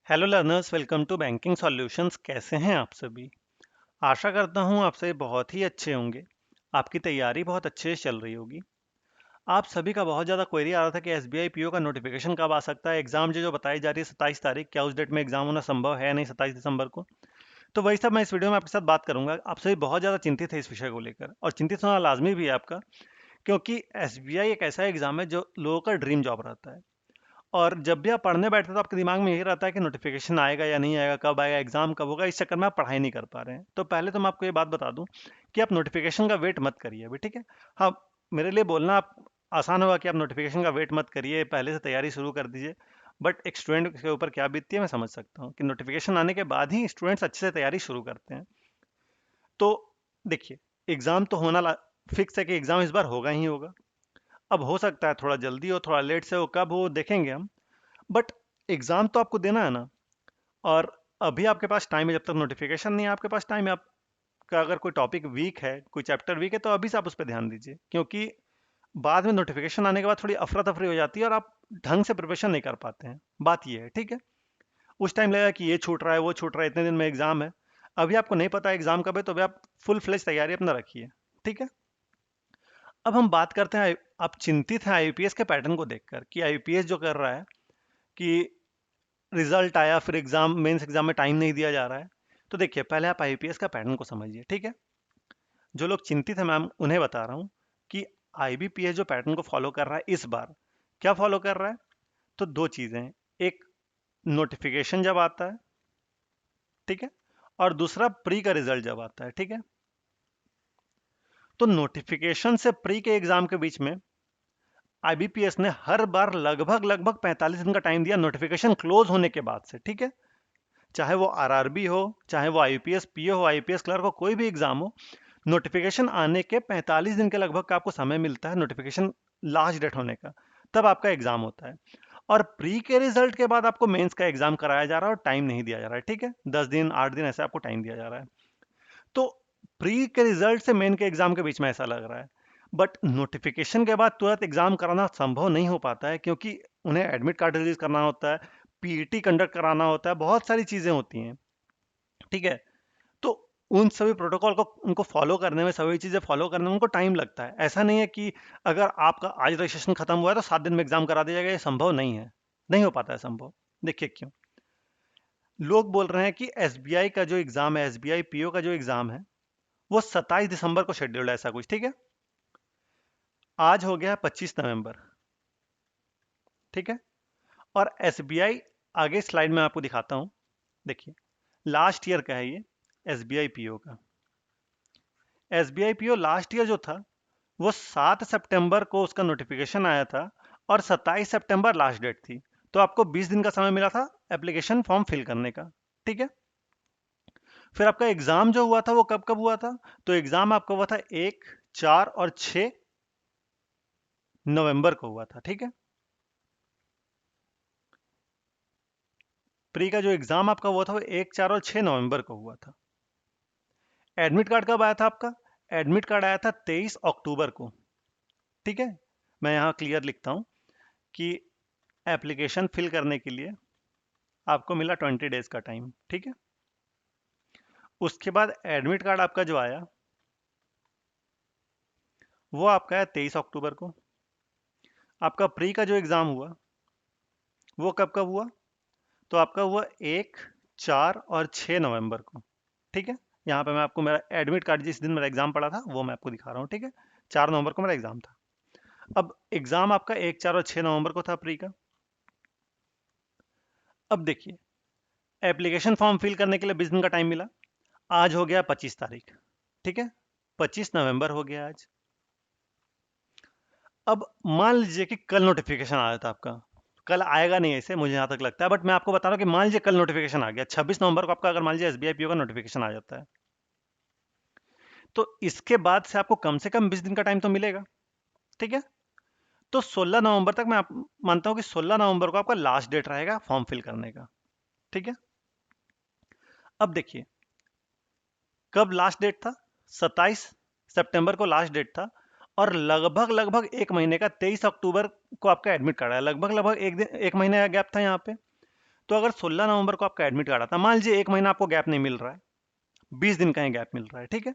Hello learners, welcome to banking solutions. कैसे हैं आप सभी? आशा करता हूं आप सभी बहुत ही अच्छे होंगे। आपकी तैयारी बहुत अच्छे से चल रही होगी। आप सभी का बहुत ज़्यादा क्वेरी आ रहा था कि एसबीआई पीओ का नोटिफिकेशन कब आ सकता है। एग्जाम जो जो बताई जा रही है 27 तारीख, क्या उस डेट में एग्जाम होना संभव है? नहीं, 27 दिसंबर को। तो वही सब मैं इस वीडियो में आपके साथ बात करूंगा। आप सभी बहुत ज़्यादा चिंतित है इस विषय को लेकर, और चिंतित होना लाजमी भी है आपका, क्योंकि एसबीआई एक ऐसा एग्जाम है जो लोगों का ड्रीम जॉब रहता है। और जब भी आप पढ़ने बैठते हो तो आपके दिमाग में यही रहता है कि नोटिफिकेशन आएगा या नहीं आएगा, कब आएगा, एग्जाम कब होगा। इस चक्कर में आप पढ़ाई नहीं कर पा रहे हैं। तो पहले तो मैं आपको ये बात बता दूं कि आप नोटिफिकेशन का वेट मत करिए अभी, ठीक है? हाँ, मेरे लिए बोलना आप आसान होगा कि आप नोटिफिकेशन का वेट मत करिए, पहले से तैयारी शुरू कर दीजिए। बट एक स्टूडेंट के ऊपर क्या बीतती है मैं समझ सकता हूँ कि नोटिफिकेशन आने के बाद ही स्टूडेंट्स अच्छे से तैयारी शुरू करते हैं। तो देखिए, एग्जाम तो होना फिक्स है कि एग्जाम इस बार होगा ही होगा। अब हो सकता है थोड़ा जल्दी हो, थोड़ा लेट से हो, कब हो देखेंगे हम। बट एग्जाम तो आपको देना है ना। और अभी आपके पास टाइम है, जब तक नोटिफिकेशन नहीं है आपके पास टाइम है। आपका अगर कोई टॉपिक वीक है, कोई चैप्टर वीक है, तो अभी से आप उस पर ध्यान दीजिए, क्योंकि बाद में नोटिफिकेशन आने के बाद थोड़ी अफरा तफरी हो जाती है और आप ढंग से प्रिपरेशन नहीं कर पाते हैं। बात ये है, ठीक है? उस टाइम लगेगा कि ये छूट रहा है, वो छूट रहा है, इतने दिन में एग्जाम है। अभी आपको नहीं पता एग्जाम कब है, तो अभी आप फुल फ्लेज तैयारी अपना रखिए, ठीक है? अब हम बात करते हैं, आप चिंतित हैं आईपीएस के पैटर्न को देखकर कि आईपीएस जो कर रहा है कि रिजल्ट आया, फिर एग्जाम, मेंस एग्जाम में टाइम नहीं दिया जा रहा है। तो देखिए, पहले आप आईपीएस का पैटर्न को समझिए, ठीक है? जो लोग चिंतित हैं, मैम उन्हें बता रहा हूँ कि आईबीपीएस जो पैटर्न को फॉलो कर रहा है इस बार, क्या फॉलो कर रहा है? तो दो चीजें हैं। एक, नोटिफिकेशन जब आता है, ठीक है? और दूसरा, प्री का रिजल्ट जब आता है, ठीक है? तो नोटिफिकेशन से प्री के एग्जाम के बीच में आईबीपीएस ने हर बार लगभग लगभग 45 दिन का टाइम दिया, नोटिफिकेशन क्लोज होने के बाद से, ठीक है? चाहे वो आरआरबी हो, चाहे वो आईपीएस पीओ हो, आईपीएस क्लर्क हो, कोई भी एग्जाम हो, नोटिफिकेशन आने के 45 दिन के लगभग का आपको समय मिलता है, नोटिफिकेशन लास्ट डेट होने का, तब आपका एग्जाम होता है। और प्री के रिजल्ट के बाद आपको मेंस का एग्जाम कराया जा रहा है और टाइम नहीं दिया जा रहा है, ठीक है? 10 दिन, 8 दिन ऐसे आपको टाइम दिया जा रहा है। तो प्री के रिजल्ट से मेन के एग्जाम के बीच में ऐसा लग रहा है। बट नोटिफिकेशन के बाद तुरंत एग्जाम कराना संभव नहीं हो पाता है, क्योंकि उन्हें एडमिट कार्ड रिलीज करना होता है, पीईटी कंडक्ट कराना होता है, बहुत सारी चीजें होती हैं, ठीक है? तो उन सभी प्रोटोकॉल को उनको फॉलो करने में, सभी चीजें फॉलो करने में उनको टाइम लगता है। ऐसा नहीं है कि अगर आपका आज रजिस्ट्रेशन खत्म हुआ है तो 7 दिन में एग्जाम करा दिया जाएगा, ये संभव नहीं है। नहीं हो पाता है संभव। देखिए क्यों। लोग बोल रहे हैं कि एसबीआई का जो एग्जाम है, एसबीआई पीओ का जो एग्जाम है, वो 27 दिसंबर को शेड्यूल्ड है, ऐसा कुछ, ठीक है? आज हो गया 25 नवंबर, ठीक है? और एसबीआई, आगे स्लाइड में आपको दिखाता हूं। देखिए, लास्ट ईयर का है ये, एसबीआई पीओ का। एसबीआई पीओ लास्ट ईयर जो था, वो 7 सितंबर को उसका नोटिफिकेशन आया था, और 27 सितंबर लास्ट डेट थी। तो आपको 20 दिन का समय मिला था एप्लीकेशन फॉर्म फिल करने का, ठीक है? फिर आपका एग्जाम जो हुआ था वो कब कब हुआ था? तो एग्जाम आपका हुआ था 1, 4 और 6 नवंबर को हुआ था, ठीक है? प्री का जो एग्जाम आपका हुआ था वो 1, 4 और 6 नवंबर को हुआ था। एडमिट कार्ड कब आया था आपका? एडमिट कार्ड आया था 23 अक्टूबर को, ठीक है? मैं यहाँ क्लियर लिखता हूँ कि एप्लीकेशन फिल करने के लिए आपको मिला 20 डेज का टाइम, ठीक है? उसके बाद एडमिट कार्ड आपका जो आया, वो आपका है 23 अक्टूबर को। आपका प्री का जो एग्जाम हुआ, वो कब कब हुआ? तो आपका हुआ 1, 4 और 6 नवंबर को, ठीक है? यहाँ पे मैं आपको मेरा एडमिट कार्ड, जिस दिन मेरा एग्जाम पड़ा था वो मैं आपको दिखा रहा हूँ, ठीक है? 4 नवंबर को मेरा एग्जाम था। अब एग्जाम आपका 1, 4 और 6 नवंबर को था, प्री का। अब देखिए, एप्लीकेशन फॉर्म फिल करने के लिए 20 दिन का टाइम मिला। आज हो गया 25 तारीख, ठीक है? 25 नवंबर हो गया आज। अब मान लीजिए कि कल नोटिफिकेशन आ जाता आपका। कल आएगा नहीं ऐसे मुझे यहाँ तक लगता है, बट मैं आपको बता रहा हूँ कि मान लीजिए कल नोटिफिकेशन आ गया, 26 नवंबर को आपका अगर मान लीजिए एसबीआई पीओ का नोटिफिकेशन आ जाता है, तो इसके बाद से आपको कम से कम 20 दिन का टाइम तो मिलेगा, ठीक है? तो 16 नवंबर तक, मैं मानता हूँ कि 16 नवंबर को आपका लास्ट डेट रहेगा फॉर्म फिल करने का, ठीक है? अब देखिए, कब लास्ट डेट था? 27 सितंबर को लास्ट डेट था। और लगभग लगभग एक महीने का, 23 अक्टूबर को आपका एडमिट कार्ड है, लगभग लगभग एक दिन, एक महीने का गैप था यहाँ पे। तो अगर 16 नवंबर को आपका एडमिट कार्ड आता है, मान लीजिए 1 महीना आपको गैप नहीं मिल रहा है, 20 दिन का ही गैप मिल रहा है, ठीक है।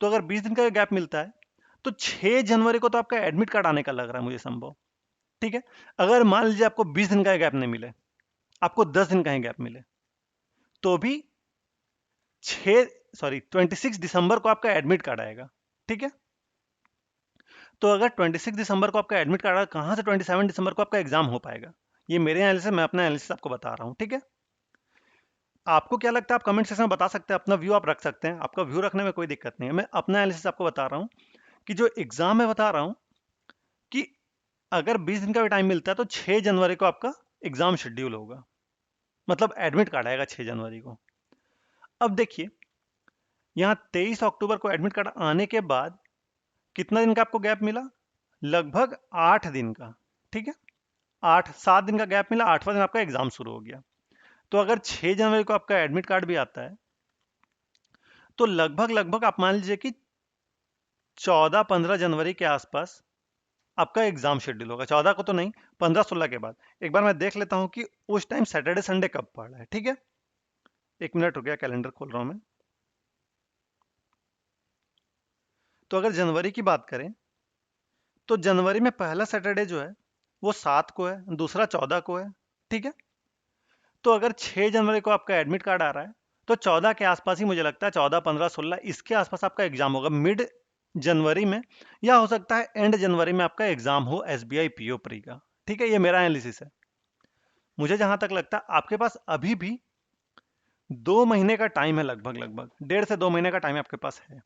तो अगर 20 दिन का गैप मिलता है तो 6 जनवरी को तो आपका एडमिट कार्ड आने का लग रहा है मुझे संभव, ठीक है। अगर मान लीजिए आपको 20 दिन का गैप नहीं मिले, आपको 10 दिन का ही गैप मिले, तो भी 26 दिसंबर को आपका एडमिट कार्ड आएगा, ठीक है। तो अगर 26 दिसंबर को आपका एडमिट कार्ड आएगा, कहाँ से 27 दिसंबर को आपका एग्जाम हो पाएगा? ये मेरे एनालिसिस, मैं अपना एनालिसिस आपको बता रहा हूँ, ठीक है। आपको क्या लगता है, आप कमेंट सेक्शन में बता सकते हैं, अपना व्यू आप रख सकते हैं, आपका व्यू रखने में कोई दिक्कत नहीं है। मैं अपना एनालिसिस आपको बता रहा हूँ कि जो एग्जाम मैं बता रहा हूँ कि अगर 20 दिन का भी टाइम मिलता है तो 6 जनवरी को आपका एग्जाम शेड्यूल होगा, मतलब एडमिट कार्ड आएगा 6 जनवरी को। अब देखिए, यहाँ 23 अक्टूबर को एडमिट कार्ड आने के बाद कितना दिन का आपको गैप मिला? लगभग 8 दिन का, ठीक है। 7 दिन का गैप मिला, 8वां दिन आपका एग्जाम शुरू हो गया। तो अगर 6 जनवरी को आपका एडमिट कार्ड भी आता है तो लगभग लगभग आप मान लीजिए कि 14-15 जनवरी के आसपास आपका एग्जाम शेड्यूल होगा। 14 को तो नहीं, 15-16 के बाद। एक बार मैं देख लेता हूं कि उस टाइम सैटरडे संडे कब पड़ रहा है, ठीक है। 1 मिनट रुक गया, कैलेंडर खोल रहा हूं मैं। तो अगर जनवरी की बात करें तो जनवरी में पहला सैटरडे जो है वो 7 को है, दूसरा 14 को है, ठीक है। तो अगर 6 जनवरी को आपका एडमिट कार्ड आ रहा है तो 14 के आसपास ही मुझे लगता है, 14, 15, 16 इसके आसपास आपका एग्जाम होगा, मिड जनवरी में, या हो सकता है एंड जनवरी में आपका एग्जाम हो एसबीआई पीओ प्री का, ठीक है। ये मेरा एनालिसिस है। मुझे जहां तक लगता है आपके पास अभी भी 2 महीने का टाइम है, लगभग लगभग 1.5 से 2 महीने का टाइम आपके पास है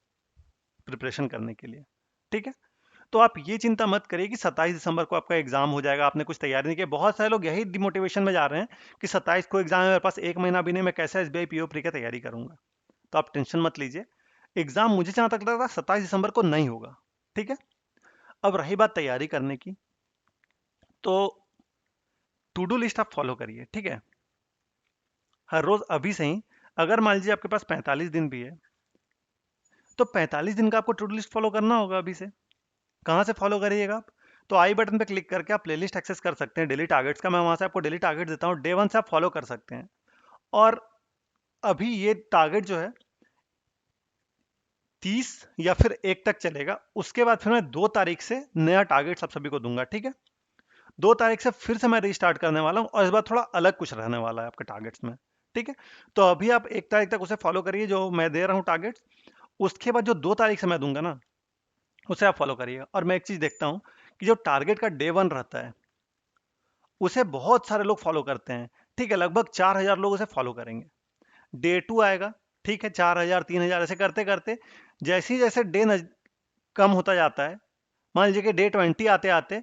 प्रिपरेशन करने के लिए, ठीक है। तो आप ये चिंता मत करिए कि 27 दिसंबर को आपका एग्जाम हो जाएगा, आपने कुछ तैयारी नहीं की। बहुत सारे लोग यही डिमोटिवेशन में जा रहे हैं कि 27 को एग्जाम है, मेरे पास 1 महीना भी नहीं, मैं कैसे एसबीआई पीओ प्री की तैयारी करूंगा। तो आप टेंशन मत लीजिए, एग्जाम मुझे जहां तक लग रहा है 27 दिसंबर को नहीं होगा, ठीक है। अब रही बात तैयारी करने की, तो टू डू लिस्ट आप फॉलो करिए, ठीक है। हर रोज अभी से ही, अगर मान लीजिए आपके पास 45 दिन भी है तो 45 दिन का आपको टू डू लिस्ट फॉलो करना होगा अभी से। कहाँ से फॉलो करिएगा आप? तो आई बटन पे क्लिक करके आप प्लेलिस्ट एक्सेस कर सकते हैं डेली टारगेट्स का, मैं वहां से आपको डेली टारगेट देता हूँ, डे 1 से आप फॉलो कर सकते हैं। और अभी ये टारगेट जो है 30 या फिर 1 तक चलेगा, उसके बाद फिर मैं 2 तारीख से नया टारगेट आप सभी को दूंगा, ठीक है। 2 तारीख से फिर से मैं रीस्टार्ट करने वाला हूँ और इस बार थोड़ा अलग कुछ रहने वाला है आपके टारगेट्स में, ठीक है। तो अभी आप 1 तारीख तक उसे फॉलो करिए जो मैं दे रहा हूँ टारगेट्स, उसके बाद जो 2 तारीख से मैं दूंगा ना, उसे आप फॉलो करिएगा। और मैं एक चीज देखता हूँ कि जो टारगेट का डे 1 रहता है उसे बहुत सारे लोग फॉलो करते हैं, ठीक है। लगभग 4,000 लोग उसे फॉलो करेंगे। डे 2 आएगा, ठीक है, 4,000, 3,000 ऐसे करते करते जैसे ही जैसे डे कम होता जाता है, मान लीजिए कि डे 20 आते आते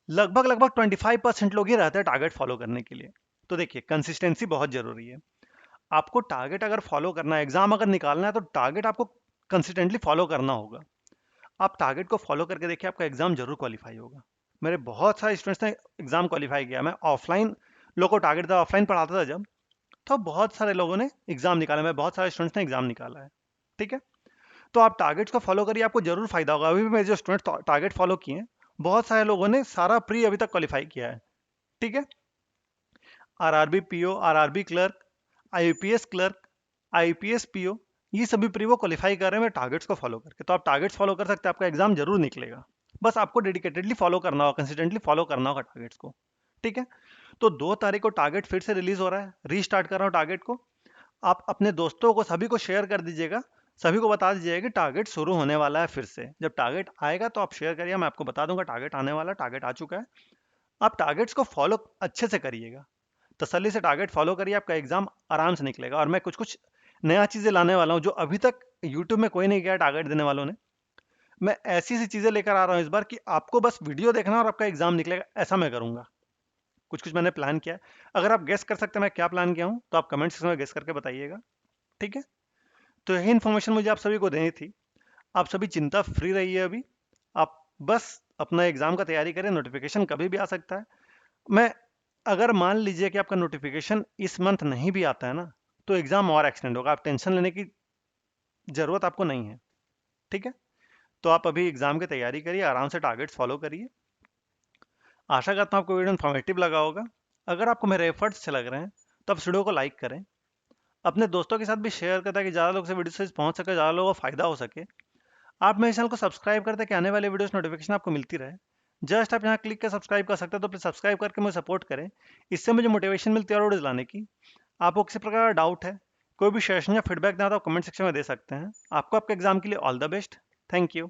लगभग लगभग 25% लोग ही रहते हैं टारगेट फॉलो करने के लिए। तो देखिए, कंसिस्टेंसी बहुत जरूरी है। आपको टारगेट अगर फॉलो करना है, एग्जाम अगर निकालना है, तो टारगेट आपको कंसिस्टेंटली फॉलो करना होगा। आप टारगेट को फॉलो करके देखिए, आपका एग्जाम जरूर क्वालिफाई होगा। मेरे बहुत सारे स्टूडेंट्स ने एग्जाम क्वालिफाई किया। मैं ऑफलाइन लोगों को टारगेट था, ऑफलाइन पढ़ाता था जब, तो बहुत सारे लोगों ने एग्जाम निकाला, मैं बहुत सारे स्टूडेंट्स ने एग्जाम निकाला है, ठीक है। तो आप टारगेट्स को फॉलो करिए, आपको जरूर फायदा होगा। अभी भी मेरे जो स्टूडेंट्स टारगेट फॉलो किए हैं, बहुत सारे लोगों ने सारा प्री अभी तक क्वालिफाई किया है, ठीक है। RRB PO, RRB clerk, IPS clerk, IPS PO, ये सभी प्री वो क्वालिफाई कर रहे हैं टारगेट्स को फॉलो करके। तो आप टारगेट्स फॉलो कर सकते हैं, आपका एग्जाम जरूर निकलेगा। बस आपको डेडिकेटेडली फॉलो करना होगा, कंसिस्टेंटली फॉलो करना होगा टारगेट्स को, ठीक है। तो 2 तारीख को टारगेट फिर से रिलीज हो रहा है, रीस्टार्ट कर रहा हूँ टारगेट को। आप अपने दोस्तों को सभी को शेयर कर दीजिएगा, सभी को बता दीजिएगा कि टारगेट शुरू होने वाला है फिर से। जब टारगेट आएगा तो आप शेयर करिए, मैं आपको बता दूंगा टारगेट आने वाला, टारगेट आ चुका है। आप टारगेट्स को फॉलो अच्छे से करिएगा, तसल्ली से टारगेट फॉलो करिए, आपका एग्जाम आराम से निकलेगा। और मैं कुछ कुछ नया चीजें लाने वाला हूँ जो अभी तक यूट्यूब में कोई नहीं किया टारगेट देने वालों ने। मैं ऐसी सी चीजें लेकर आ रहा हूँ इस बार कि आपको बस वीडियो देखना है और आपका एग्जाम निकलेगा, ऐसा मैं करूंगा। कुछ कुछ मैंने प्लान किया है। अगर आप गेस कर सकते हैं मैं क्या प्लान किया हूँ तो आप कमेंट सेक्शन में गेस करके बताइएगा, ठीक है। तो यही इन्फॉर्मेशन मुझे आप सभी को देनी थी। आप सभी चिंता फ्री रहिए अभी। आप बस अपना एग्जाम का तैयारी करें, नोटिफिकेशन कभी भी आ सकता है। मैं, अगर मान लीजिए कि आपका नोटिफिकेशन इस मंथ नहीं भी आता है ना, तो एग्जाम और एक्सटेंड होगा, आप टेंशन लेने की जरूरत आपको नहीं है, ठीक है। तो आप अभी एग्जाम की तैयारी करिए, आराम से टारगेट्स फॉलो करिए। आशा करता हूँ आपको वीडियो इन्फॉर्मेटिव लगा होगा। अगर आपको मेरे एफर्ट्स अच्छे लग रहे हैं तो आप इस वीडियो को लाइक करें, अपने दोस्तों के साथ भी शेयर करें ताकि ज़्यादा लोग से वीडियो से पहुंच सके, ज़्यादा लोगों को फायदा हो सके। आप मेरे चैनल को सब्सक्राइब कर दें कि आने वाले वीडियोस नोटिफिकेशन आपको मिलती रहे। जस्ट आप यहाँ क्लिक कर सब्सक्राइब कर सकते हैं, तो प्लीज सब्सक्राइब करके मुझे सपोर्ट करें। इससे मुझे मोटिवेशन मिलती है और वीडियोस लाने की। आपको किसी प्रकार का डाउट है, कोई भी सजेशन या फीडबैक देना तो कमेंट सेक्शन में दे सकते हैं। आपको आपके एग्जाम के लिए all the best. Thank you.